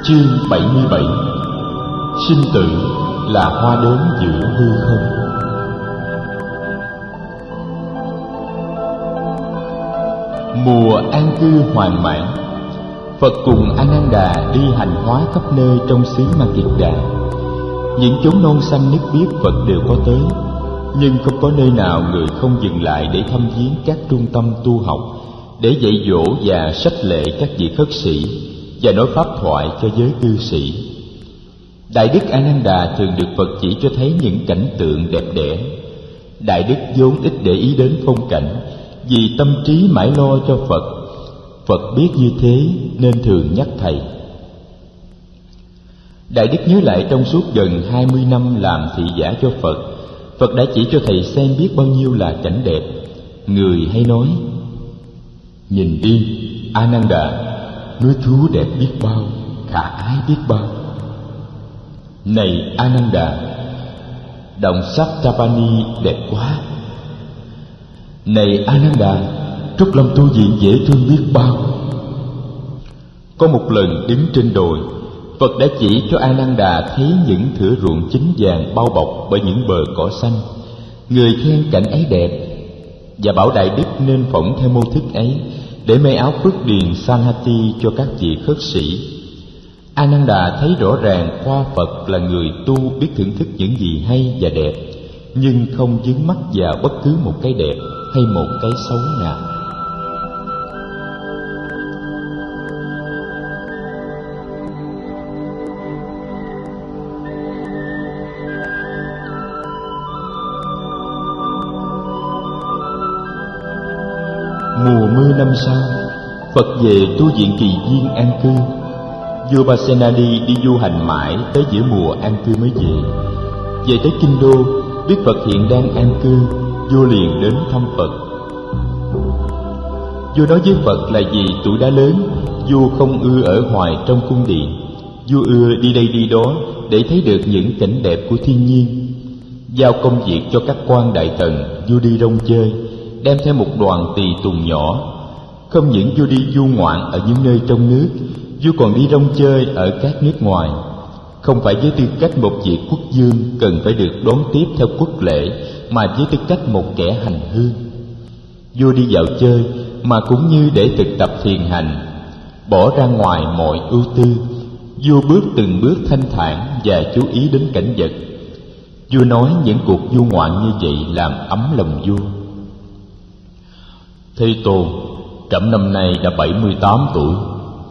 Chương 77. Sinh tử là hoa đến giữa hư không. Mùa an cư hoàn mãn, Phật cùng A Nan Đà đi hành hóa khắp nơi trong xứ Ma Kiệt Đà. Những chốn non xanh nước biếc Phật đều có tới, nhưng không có nơi nào người không dừng lại để thăm viếng các trung tâm tu học, để dạy dỗ và sách lệ các vị khất sĩ và nói pháp thoại cho giới cư sĩ. Đại đức A Nan Đà thường được Phật chỉ cho thấy những cảnh tượng đẹp đẽ. Đại đức vốn ít để ý đến phong cảnh, vì tâm trí mãi lo cho Phật. Phật biết như thế nên thường nhắc thầy. Đại đức nhớ lại trong suốt gần 20 năm làm thị giả cho Phật, Phật đã chỉ cho thầy xem biết bao nhiêu là cảnh đẹp. Người hay nói: nhìn đi, A Nan Đà, núi thú đẹp biết bao, khả ái biết bao. Này A Nan Đà, động Sattapani đẹp quá. Này A Nan Đà, Trúc Lâm Tu Viện dễ thương biết bao. Có một lần đứng trên đồi, Phật đã chỉ cho A Nan Đà thấy những thửa ruộng chín vàng bao bọc bởi những bờ cỏ xanh. Người khen cảnh ấy đẹp và bảo đại đức nên phỏng theo mô thức ấy để may áo phước điền Sanhati cho các vị khất sĩ. A Nan Đà thấy rõ ràng qua Phật là người tu biết thưởng thức những gì hay và đẹp, nhưng không vướng mắc vào bất cứ một cái đẹp hay một cái xấu nào. Mùa mưa năm sau, Phật về tu viện Kỳ Viên an cư. Vua Pasenadi đi du hành mãi tới giữa mùa an cư mới về. Về tới Kinh Đô, biết Phật hiện đang an cư, vua liền đến thăm Phật. Vua nói với Phật là vì tuổi đã lớn, vua không ưa ở hoài trong cung điện. Vua ưa đi đây đi đó để thấy được những cảnh đẹp của thiên nhiên. Giao công việc cho các quan đại thần, vua đi rong chơi, đem theo một đoàn tùy tùng nhỏ. Không những vua đi du ngoạn ở những nơi trong nước, vua còn đi rong chơi ở các nước ngoài. Không phải với tư cách một vị quốc vương cần phải được đón tiếp theo quốc lễ, mà với tư cách một kẻ hành hương. Vua đi dạo chơi mà cũng như để thực tập thiền hành, bỏ ra ngoài mọi ưu tư. Vua bước từng bước thanh thản và chú ý đến cảnh vật. Vua nói những cuộc du ngoạn như vậy làm ấm lòng vua. Thế Tôn, trẫm năm nay đã 78 tuổi.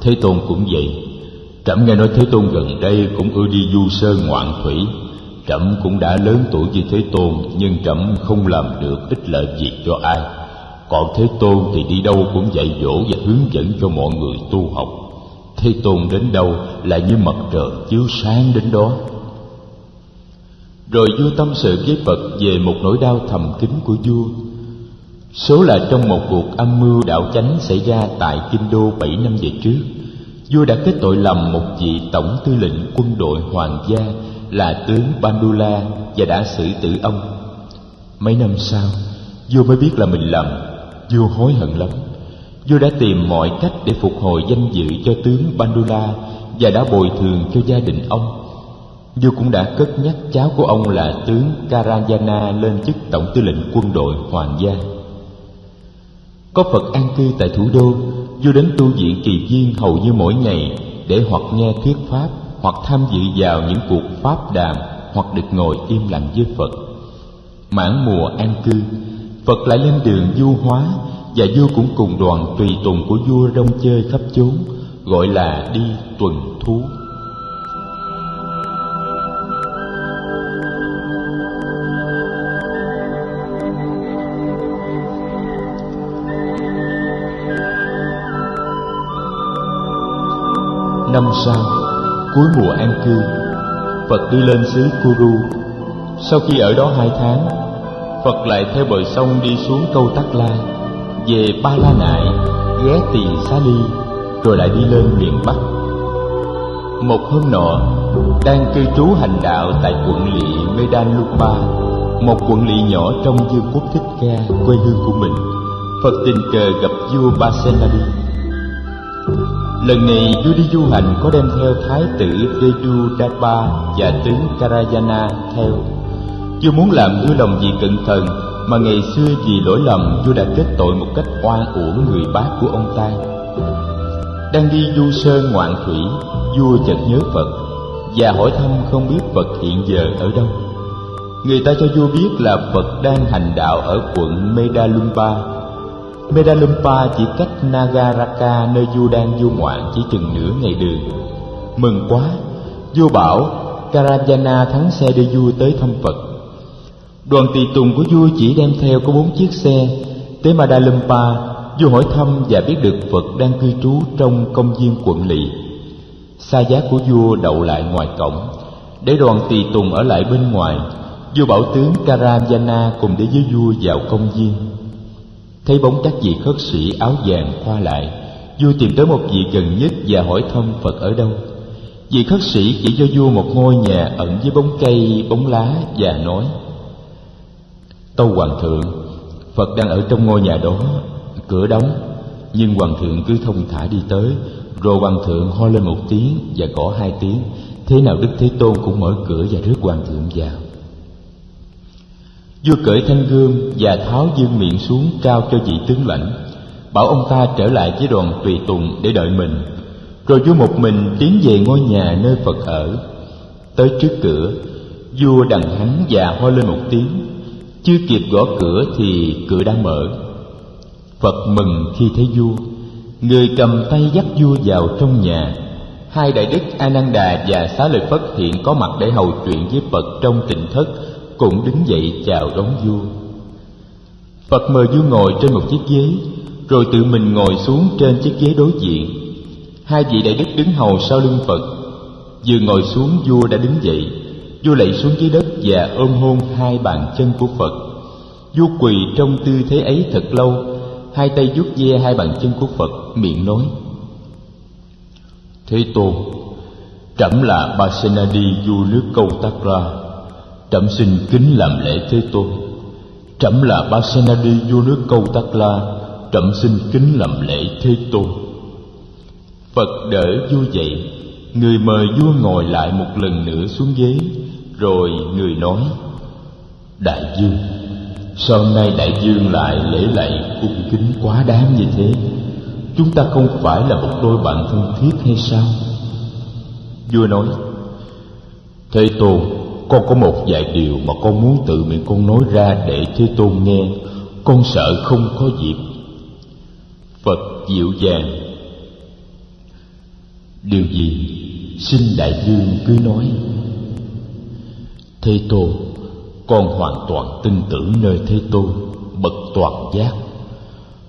Thế Tôn cũng vậy. Trẫm nghe nói Thế Tôn gần đây cũng ưa đi du sơn ngoạn thủy. Trẫm cũng đã lớn tuổi như Thế Tôn, nhưng trẫm không làm được ích lợi gì cho ai. Còn Thế Tôn thì đi đâu cũng dạy dỗ và hướng dẫn cho mọi người tu học. Thế Tôn đến đâu là như mặt trời chiếu sáng đến đó. Rồi vua tâm sự với Phật về một nỗi đau thầm kín của vua. Số là trong một cuộc âm mưu đạo chánh xảy ra tại Kinh Đô 7 năm về trước, vua đã kết tội lầm một vị tổng tư lệnh quân đội hoàng gia là tướng Bandula và đã xử tử ông. Mấy năm sau, vua mới biết là mình lầm. Vua hối hận lắm. Vua đã tìm mọi cách để phục hồi danh dự cho tướng Bandula và đã bồi thường cho gia đình ông. Vua cũng đã cất nhắc cháu của ông là tướng Karayana lên chức tổng tư lệnh quân đội hoàng gia. Có Phật an cư tại thủ đô, vua đến tu viện Kỳ Viên hầu như mỗi ngày để hoặc nghe thuyết pháp, hoặc tham dự vào những cuộc pháp đàm, hoặc được ngồi im lặng với Phật. Mãn mùa an cư, Phật lại lên đường du hóa, và vua cũng cùng đoàn tùy tùng của vua rong chơi khắp chốn, gọi là đi tuần thú. Năm sau, cuối mùa an cư, Phật đi lên xứ Kuru. Sau khi ở đó 2 tháng, Phật lại theo bờ sông đi xuống Câu Tát La, về Ba La Nại, ghé Tỳ Xá Ly, rồi lại đi lên miền Bắc. Một hôm nọ, đang cư trú hành đạo tại quận lỵ Medalupa, một quận lỵ nhỏ trong vương quốc Thích Ca, quê hương của mình, Phật tình cờ gặp vua Pasenadi. Lần này vua đi du hành có đem theo thái tử Vedudapa và tướng Karayana theo. Vua muốn làm vui lòng vị cận thần, mà ngày xưa vì lỗi lầm vua đã kết tội một cách oan uổng người bác của ông ta. Đang đi du sơn ngoạn thủy, vua chợt nhớ Phật và hỏi thăm không biết Phật hiện giờ ở đâu. Người ta cho vua biết là Phật đang hành đạo ở quận Medalumpa. Medalumpa chỉ cách Nagaraka, nơi vua đang du ngoạn, chỉ chừng nửa ngày đường. Mừng quá, vua bảo Karayana thắng xe đưa vua tới thăm Phật. Đoàn tùy tùng của vua chỉ đem theo có 4 chiếc xe. Tới Medalumpa, vua hỏi thăm và biết được Phật đang cư trú trong công viên quận lỵ. Sa giác của vua đậu lại ngoài cổng, để đoàn tùy tùng ở lại bên ngoài. Vua bảo tướng Karayana cùng đi với vua vào công viên. Thấy bóng các vị khất sĩ áo vàng qua lại, vua tìm tới một vị gần nhất và hỏi thăm Phật ở đâu. Vị khất sĩ chỉ cho vua một ngôi nhà ẩn với bóng cây, bóng lá và nói: Tâu hoàng thượng, Phật đang ở trong ngôi nhà đó, cửa đóng, nhưng hoàng thượng cứ thông thả đi tới, rồi hoàng thượng ho lên một tiếng và gõ 2 tiếng, thế nào Đức Thế Tôn cũng mở cửa và rước hoàng thượng vào. Vua cởi thanh gươm và tháo dương miệng xuống trao cho vị tướng lãnh, bảo ông ta trở lại với đoàn tùy tùng để đợi mình. Rồi vua một mình tiến về ngôi nhà nơi Phật ở. Tới trước cửa, vua đằng hắn và ho lên một tiếng. Chưa kịp gõ cửa thì cửa đã mở. Phật mừng khi thấy vua. Người cầm tay dắt vua vào trong nhà. 2 đại đức Ananda và Xá Lợi Phất hiện có mặt để hầu chuyện với Phật trong tịnh thất, cũng đứng dậy chào đón vua. Phật mời vua ngồi trên một chiếc ghế, rồi tự mình ngồi xuống trên chiếc ghế đối diện. 2 vị đại đức đứng hầu sau lưng Phật. Vừa ngồi xuống, vua đã đứng dậy. Vua lạy xuống dưới đất và ôm hôn 2 bàn chân của Phật. Vua quỳ trong tư thế ấy thật lâu, 2 tay vuốt ve 2 bàn chân của Phật, miệng nói: Thế Tôn, trẫm là Pasenadi, vua nước Câu Tát La. Trẫm xin kính làm lễ Thế Tôn. Trẫm là Pasenadi, vua nước Câu Tát La. Trẫm xin kính làm lễ Thế Tôn. Phật đỡ vua dậy. Người mời vua ngồi lại một lần nữa xuống ghế. Rồi người nói: Đại vương, sao hôm nay đại vương lại lễ lạy cung kính quá đáng như thế? Chúng ta không phải là một đôi bạn thân thiết hay sao? Vua nói: Thế Tôn, con có một vài điều mà con muốn tự miệng con nói ra để Thế Tôn nghe. Con sợ không có dịp. Phật dịu dàng: Điều gì? Xin đại vương cứ nói. Thế Tôn, con hoàn toàn tin tưởng nơi Thế Tôn, bậc toàn giác.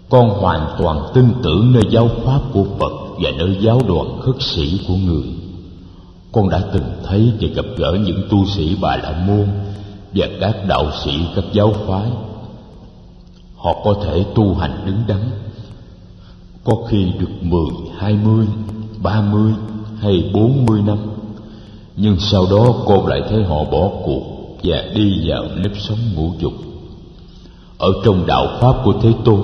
Con hoàn toàn tin tưởng nơi giáo pháp của Phật và nơi giáo đoàn khất sĩ của người. Con đã từng thấy và gặp gỡ những tu sĩ Bà La Môn và các đạo sĩ các giáo phái. Họ có thể tu hành đứng đắn, có khi được 10, 20, 30 hay 40 năm. Nhưng sau đó con lại thấy họ bỏ cuộc và đi vào nếp sống ngũ dục. Ở trong đạo pháp của Thế Tôn,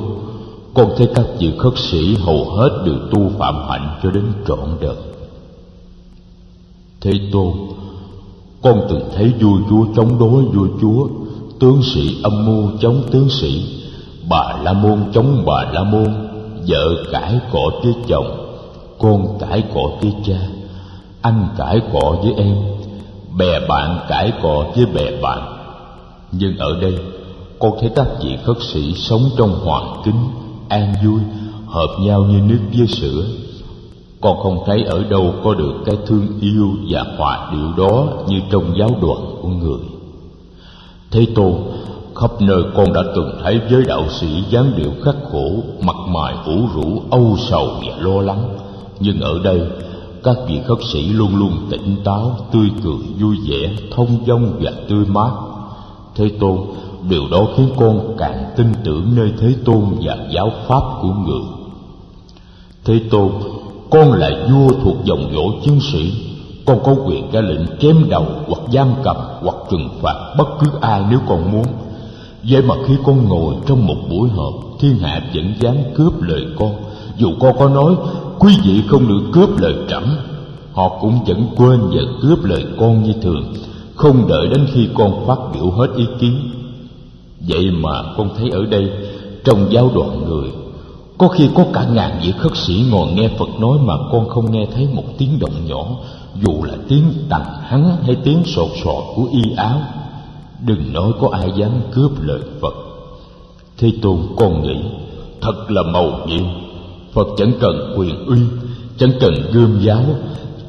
con thấy các vị khất sĩ hầu hết đều tu phạm hạnh cho đến trọn đời. Thế Tôn, con từng thấy vua chúa chống đối vua chúa, tướng sĩ âm mưu chống tướng sĩ, Bà La Môn chống Bà La Môn, vợ cãi cọ với chồng, con cãi cọ với cha, anh cãi cọ với em, bè bạn cãi cọ với bè bạn. Nhưng ở đây, con thấy các vị khất sĩ sống trong hoàn kính, an vui, hợp nhau như nước với sữa. Con không thấy ở đâu có được cái thương yêu và hòa điệu đó như trong giáo đoàn của người. Thế Tôn, khắp nơi con đã từng thấy giới đạo sĩ dáng điệu khắc khổ, mặt mày ủ rũ, âu sầu và lo lắng. Nhưng ở đây, các vị khất sĩ luôn luôn tỉnh táo, tươi cười, vui vẻ, thông dong và tươi mát. Thế Tôn, điều đó khiến con càng tin tưởng nơi Thế Tôn và giáo pháp của người. Thế Tôn, con là vua thuộc dòng dõi chiến sĩ. Con có quyền ra lệnh chém đầu hoặc giam cầm hoặc trừng phạt bất cứ ai nếu con muốn. Vậy mà khi con ngồi trong một buổi họp, thiên hạ vẫn dám cướp lời con. Dù con có nói quý vị không được cướp lời trẫm. Họ cũng vẫn quên và cướp lời con như thường, không đợi đến khi con phát biểu hết ý kiến. Vậy mà con thấy ở đây, trong giáo đoàn người, có khi có cả ngàn vị khất sĩ ngồi nghe Phật nói mà con không nghe thấy một tiếng động nhỏ, dù là tiếng tằng hắng hay tiếng sột soạt của y áo. Đừng nói có ai dám cướp lời Phật. Thế Tôn, con nghĩ thật là mầu nhiệm. Phật chẳng cần quyền uy, chẳng cần gươm giáo,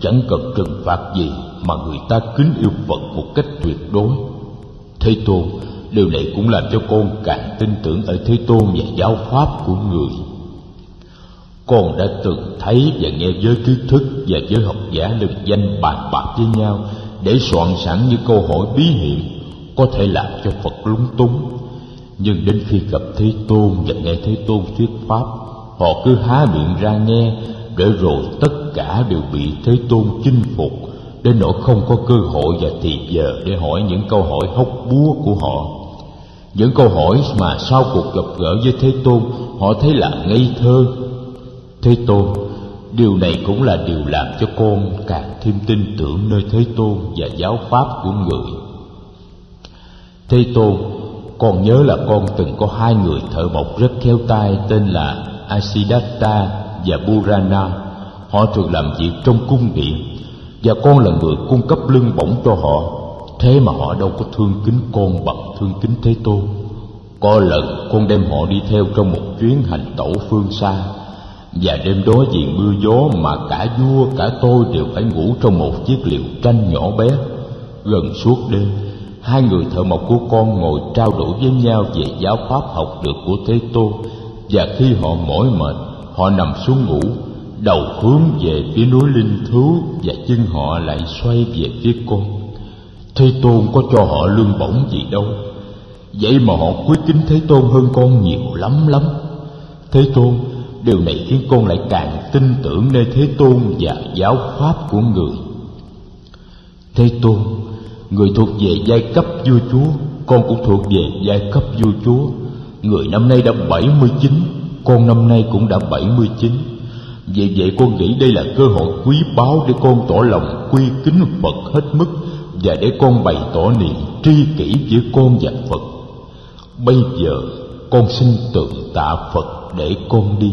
chẳng cần trừng phạt gì, mà người ta kính yêu Phật một cách tuyệt đối. Thế Tôn, điều này cũng làm cho con càng tin tưởng ở Thế Tôn và giáo pháp của người. Con đã từng thấy và nghe giới trí thức và giới học giả lừng danh bàn bạc với nhau để soạn sẵn những câu hỏi bí hiểm có thể làm cho Phật lúng túng. Nhưng đến khi gặp Thế Tôn và nghe Thế Tôn thuyết pháp, họ cứ há miệng ra nghe, để rồi tất cả đều bị Thế Tôn chinh phục, đến nỗi không có cơ hội và thì giờ để hỏi những câu hỏi hóc búa của họ. Những câu hỏi mà sau cuộc gặp gỡ với Thế Tôn họ thấy là ngây thơ. Thế Tôn, điều này cũng là điều làm cho con càng thêm tin tưởng nơi Thế Tôn và giáo pháp của người. Thế Tôn, con nhớ là con từng có hai người thợ mộc rất khéo tay tên là Asiddhatha và Purana. Họ thường làm việc trong cung điện, và con là người cung cấp lương bổng cho họ. Thế mà họ đâu có thương kính con bằng thương kính Thế Tôn. Có lần con đem họ đi theo trong một chuyến hành tẩu phương xa, và đêm đó vì mưa gió mà cả vua cả tôi đều phải ngủ trong một chiếc liều tranh nhỏ bé. Gần suốt đêm, hai người thợ mộc của con ngồi trao đổi với nhau về giáo pháp học được của Thế Tôn, và khi họ mỏi mệt, họ nằm xuống ngủ, đầu hướng về phía núi Linh Thứu và chân họ lại xoay về phía con. Thế Tôn có cho họ lương bổng gì đâu, vậy mà họ quý kính Thế Tôn hơn con nhiều lắm lắm. Thế Tôn, điều này khiến con lại càng tin tưởng nơi Thế Tôn và giáo pháp của người. Thế Tôn, người thuộc về giai cấp vua chúa, con cũng thuộc về giai cấp vua chúa. Người năm nay đã 79, con năm nay cũng đã 79. Vì vậy con nghĩ đây là cơ hội quý báu để con tỏ lòng quy kính Phật hết mức, và để con bày tỏ niềm tri kỷ giữa con và Phật. Bây giờ con xin tượng tạ Phật để con đi.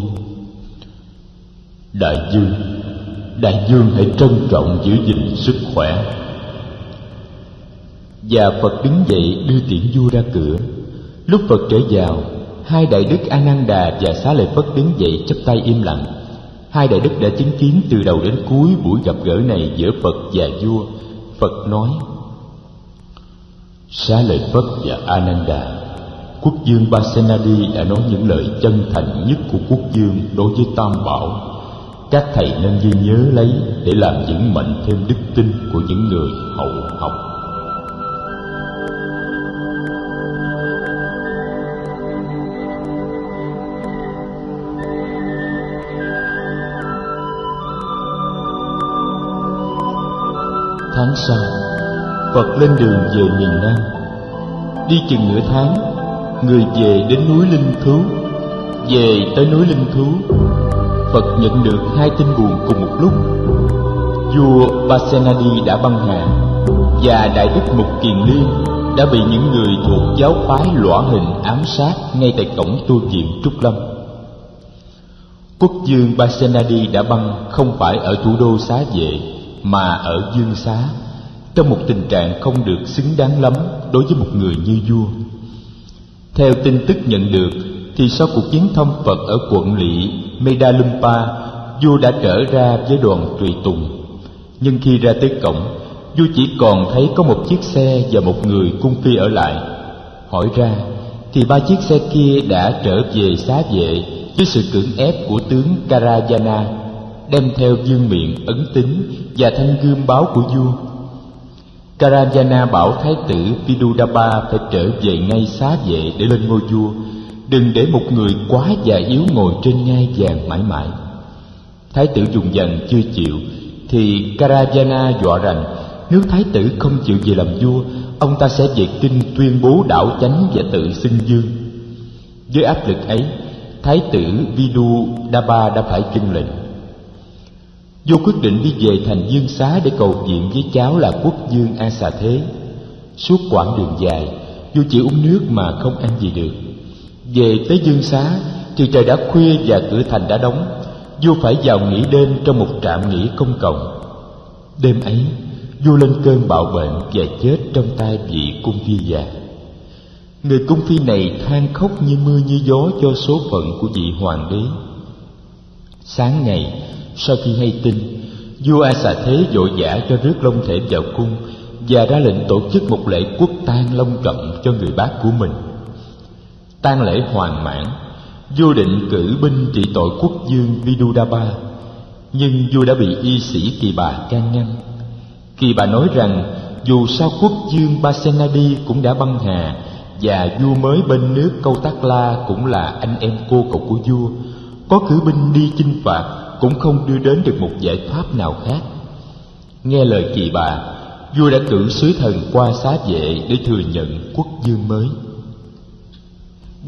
Đại dương hãy trân trọng giữ gìn sức khỏe. Và Phật đứng dậy đưa tiễn vua ra cửa. Lúc Phật trở vào, hai đại đức A Nan Đà và Xá Lợi Phất đứng dậy chắp tay im lặng. Hai đại đức đã chứng kiến từ đầu đến cuối buổi gặp gỡ này giữa Phật và vua. Phật nói: Xá Lợi Phất và A Nan Đà, quốc vương Pasenadi đã nói những lời chân thành nhất của quốc vương đối với Tam Bảo. Các thầy nên ghi nhớ lấy để làm vững mạnh thêm đức tin của những người hậu học. Tháng sau, Phật lên đường về miền Nam. Đi chừng nửa tháng, người về đến núi Linh Thứu. Về tới núi Linh Thứu, Phật nhận được hai tin buồn cùng một lúc. Vua Pasenadi đã băng hà, và Đại Đức Mục Kiền Liên đã bị những người thuộc giáo phái lõa hình ám sát ngay tại cổng tu viện Trúc Lâm. Quốc vương Pasenadi đã băng không phải ở thủ đô Xá Vệ, mà ở Dương Xá, trong một tình trạng không được xứng đáng lắm đối với một người như vua. Theo tin tức nhận được, thì sau cuộc viếng thăm Phật ở quận lỵ Medalumpa, vua đã trở ra với đoàn tùy tùng. Nhưng khi ra tới cổng, vua chỉ còn thấy có một chiếc xe và một người cung phi ở lại. Hỏi ra, thì ba chiếc xe kia đã trở về Xá Vệ với sự cưỡng ép của tướng Karajana, đem theo vương miện, ấn tín và thanh gươm báo của vua. Karajana bảo thái tử Vidudaba phải trở về ngay Xá Vệ để lên ngôi vua, đừng để một người quá già yếu ngồi trên ngai vàng mãi mãi. Thái tử dùng dằn chưa chịu, thì Karajana dọa rằng nếu thái tử không chịu về làm vua, ông ta sẽ về kinh tuyên bố đảo chánh và tự xưng vương. Với áp lực ấy, thái tử Vidudaba đã phải vâng lệnh. Vua quyết định đi về thành Dương Xá để cầu viện với cháu là quốc vương A Xà Thế. Suốt quãng đường dài, vua chỉ uống nước mà không ăn gì được. Về tới Dương Xá thì trời đã khuya và cửa thành đã đóng. Vua phải vào nghỉ đêm trong một trạm nghỉ công cộng. Đêm ấy, vua lên cơn bạo bệnh và chết trong tay vị cung phi già. Người cung phi này than khóc như mưa như gió cho số phận của vị hoàng đế. Sáng ngày, sau khi hay tin, vua A Xà Thế vội vã cho rước long thể vào cung và ra lệnh tổ chức một lễ quốc tang long trọng cho người bác của mình. Tang lễ hoàn mãn, vua định cử binh trị tội quốc vương Vidudaba, nhưng vua đã bị y sĩ Kỳ Bà can ngăn. Kỳ Bà nói rằng dù sao quốc vương Pasenadi cũng đã băng hà, và vua mới bên nước Câu Tác La cũng là anh em cô cậu của vua, có cử binh đi chinh phạt cũng không đưa đến được một giải pháp nào khác. Nghe lời Kỳ Bà, vua đã cử sứ thần qua xá vệ để thừa nhận quốc vương mới.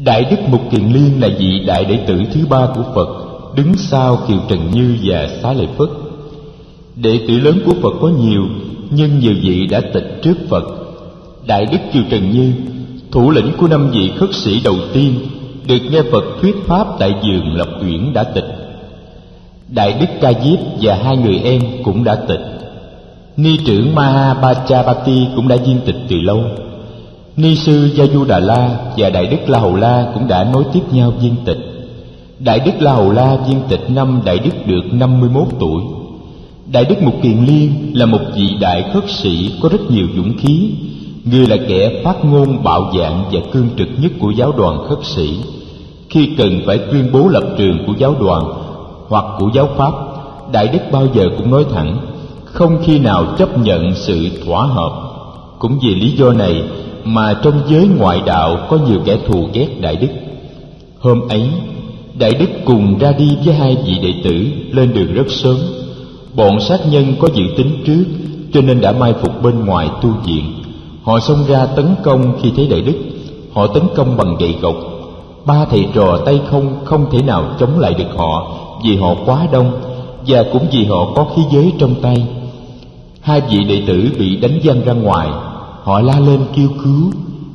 Đại Đức Mục Kiền Liên là vị đại đệ tử thứ ba của Phật, đứng sau Kiều Trần Như và Xá Lợi Phất. Đệ tử lớn của Phật có nhiều, nhưng nhiều vị đã tịch trước Phật. Đại Đức Kiều Trần Như, thủ lĩnh của 5 vị khất sĩ đầu tiên, được nghe Phật thuyết pháp tại vườn Lập Uyển đã tịch. Đại Đức Ca Diếp và 2 người em cũng đã tịch. Ni trưởng Mahabachapati cũng đã viên tịch từ lâu. Ni sư Gia Du Đà La và Đại Đức La Hầu La cũng đã nối tiếp nhau viên tịch. Đại Đức La Hầu La viên tịch năm Đại Đức được 51 tuổi. Đại Đức Mục Kiền Liên là một vị đại khất sĩ có rất nhiều dũng khí. Người là kẻ phát ngôn bạo dạn và cương trực nhất của giáo đoàn khất sĩ. Khi cần phải tuyên bố lập trường của giáo đoàn hoặc của giáo pháp, Đại Đức bao giờ cũng nói thẳng, không khi nào chấp nhận sự thỏa hợp. Cũng vì lý do này mà trong giới ngoại đạo có nhiều kẻ thù ghét Đại Đức. Hôm ấy, Đại Đức cùng ra đi với 2 vị đệ tử lên đường rất sớm. Bọn sát nhân có dự tính trước, cho nên đã mai phục bên ngoài tu viện. Họ xông ra tấn công khi thấy Đại Đức. Họ tấn công bằng gậy gộc. 3 thầy trò tay không thể nào chống lại được họ, vì họ quá đông và cũng vì họ có khí giới trong tay. 2 vị đệ tử bị đánh văng ra ngoài. Họ la lên kêu cứu,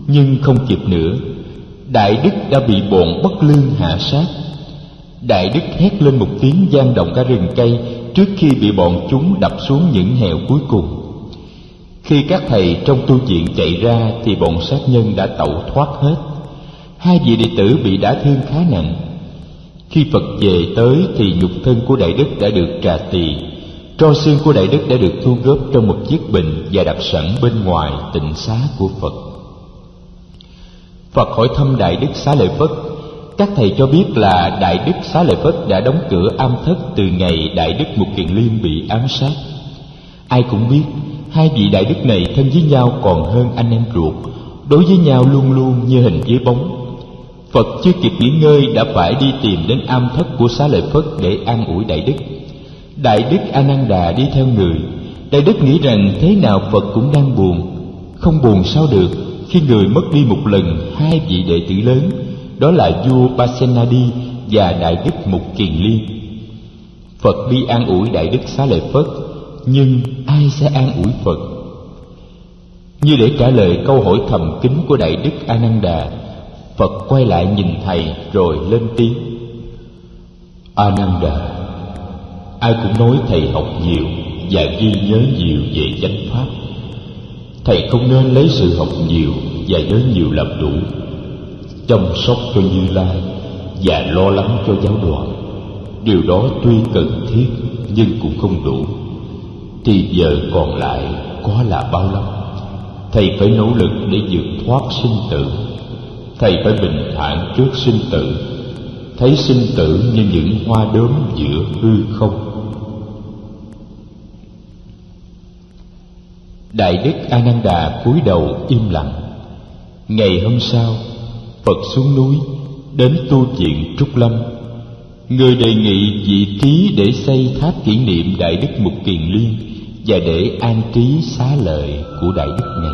nhưng không kịp nữa. Đại Đức đã bị bọn bất lương hạ sát. Đại Đức hét lên một tiếng vang động cả rừng cây trước khi bị bọn chúng đập xuống những hẻo cuối cùng. Khi các thầy trong tu viện chạy ra thì bọn sát nhân đã tẩu thoát hết. 2 vị đệ tử bị đả thương khá nặng. Khi Phật về tới thì nhục thân của Đại Đức đã được trà tỳ, tro xương của Đại Đức đã được thu góp trong một chiếc bình và đặt sẵn bên ngoài tịnh xá của Phật. Phật hỏi thăm Đại Đức Xá Lợi Phất. Các thầy cho biết là Đại Đức Xá Lợi Phất đã đóng cửa am thất từ ngày Đại Đức Mục Kiền Liên bị ám sát. Ai cũng biết 2 vị Đại Đức này thân với nhau còn hơn anh em ruột, đối với nhau luôn luôn như hình với bóng. Phật chưa kịp nghỉ ngơi đã phải đi tìm đến am thất của Xá Lợi Phất để an ủi Đại Đức. Đại Đức A Nan Đà đi theo người. Đại Đức nghĩ rằng thế nào Phật cũng đang buồn. Không buồn sao được khi người mất đi một lần 2 vị đệ tử lớn, đó là vua Pasenadi và Đại Đức Mục Kiền Liên. Phật đi an ủi Đại Đức Xá Lợi Phất, nhưng ai sẽ an ủi Phật? Như để trả lời câu hỏi thầm kín của Đại Đức A Nan Đà, Phật quay lại nhìn thầy rồi lên tiếng: A Nan Đà, ai cũng nói thầy học nhiều và ghi nhớ nhiều về chánh pháp. Thầy không nên lấy sự học nhiều và nhớ nhiều làm đủ. Chăm sóc cho Như Lai và lo lắng cho giáo đoàn, điều đó tuy cần thiết nhưng cũng không đủ. Thì giờ còn lại có là bao lâu? Thầy phải nỗ lực để vượt thoát sinh tử. Thầy phải bình thản trước sinh tử, thấy sinh tử như những hoa đốm giữa hư không. Đại Đức A Nan Đà cúi đầu im lặng. Ngày hôm sau, Phật xuống núi đến tu viện Trúc Lâm. Người đề nghị vị trí để xây tháp kỷ niệm Đại Đức Mục Kiền Liên và để an trí xá lợi của Đại Đức này.